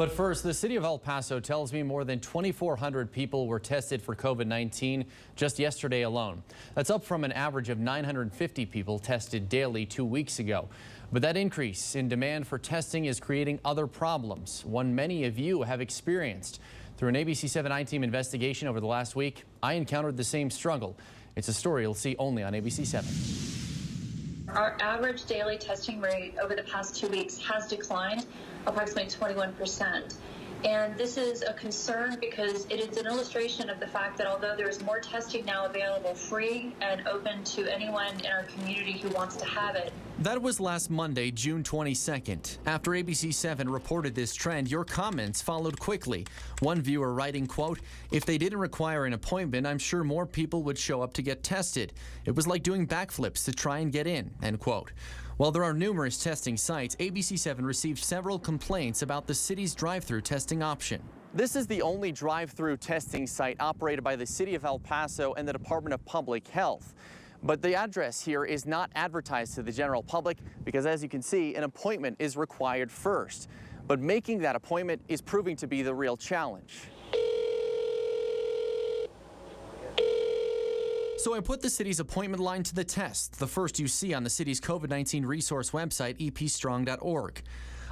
But first, the city of El Paso tells me more than 2,400 people were tested for COVID-19 just yesterday alone. That's up from an average of 950 people tested daily 2 weeks ago. But that increase in demand for testing is creating other problems, one many of you have experienced. Through an ABC-7 team investigation over the last week, I encountered the same struggle. It's a story you'll see only on ABC-7. Our average daily testing rate over the past 2 weeks has declined approximately 21%. And this is a concern because it is an illustration of the fact that although there is more testing now available free and open to anyone in our community who wants to have it. That was last Monday, June 22nd. After ABC7 reported this trend, your comments followed quickly. One viewer writing, quote, "If they didn't require an appointment, I'm sure more people would show up to get tested. It was like doing backflips to try and get in," end quote. While there are numerous testing sites, ABC7 received several complaints about the city's drive-through testing option. This is the only drive-through testing site operated by the city of El Paso and the Department of Public Health. But the address here is not advertised to the general public because, as you can see, an appointment is required first. But making that appointment is proving to be the real challenge. So I put the city's appointment line to the test, the first you see on the city's COVID-19 resource website, epstrong.org.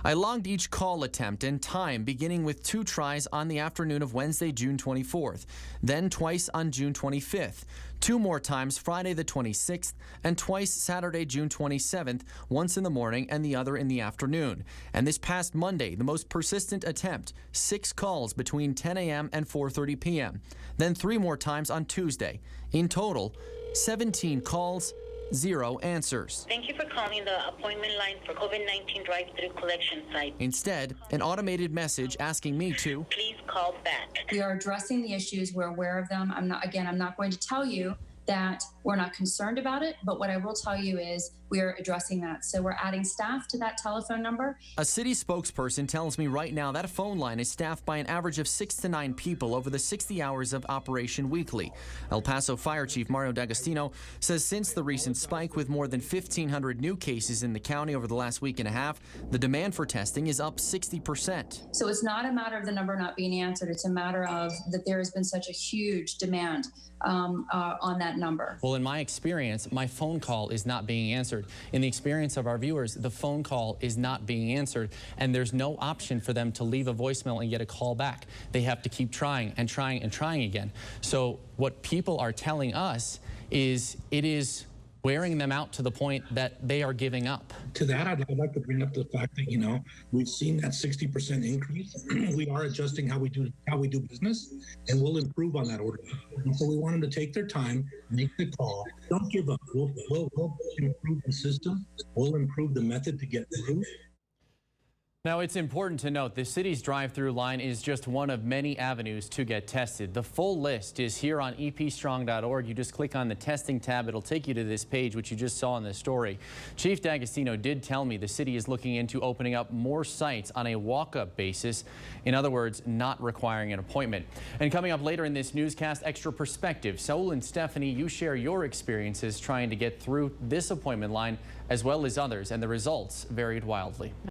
I logged each call attempt and time, beginning with 2 tries on the afternoon of Wednesday, June 24th, then twice on June 25th, 2 more times Friday the 26th, and twice Saturday, June 27th, once in the morning and the other in the afternoon. And this past Monday, the most persistent attempt, 6 calls between 10 a.m. and 4:30 p.m., then 3 more times on Tuesday. In total, 17 calls, 0 answers. Thank you for calling the appointment line for COVID-19 drive-through collection site. Instead, an automated message asking me to please call back. We are addressing the issues. We're aware of them. I'm not going to tell you that we're not concerned about it, but what I will tell you is we are addressing that. So we're adding staff to that telephone number. A city spokesperson tells me right now that phone line is staffed by an average of 6 to 9 people over the 60 hours of operation weekly. El Paso Fire Chief Mario D'Agostino says since the recent spike with more than 1,500 new cases in the county over the last week and a half, the demand for testing is up 60%. So it's not a matter of the number not being answered. It's a matter of that there has been such a huge demand on that number. Well, in my experience, my phone call is not being answered. In the experience of our viewers, the phone call is not being answered, and there's no option for them to leave a voicemail and get a call back. They have to keep trying and trying and trying again. So what people are telling us is it is wearing them out to the point that they are giving up. To that, I'd like to bring up the fact that, we've seen that 60% increase. We are adjusting how we do business, and we'll improve on that order. And so we want them to take their time, make the call. Don't give up. We'll improve the system. We'll improve the method to get through. Now, it's important to note the city's drive-through line is just one of many avenues to get tested. The full list is here on epstrong.org. You just click on the testing tab. It'll take you to this page, which you just saw in the story. Chief D'Agostino did tell me the city is looking into opening up more sites on a walk-up basis. In other words, not requiring an appointment. And coming up later in this newscast, extra perspective. Saul and Stephanie, you share your experiences trying to get through this appointment line as well as others, and the results varied wildly.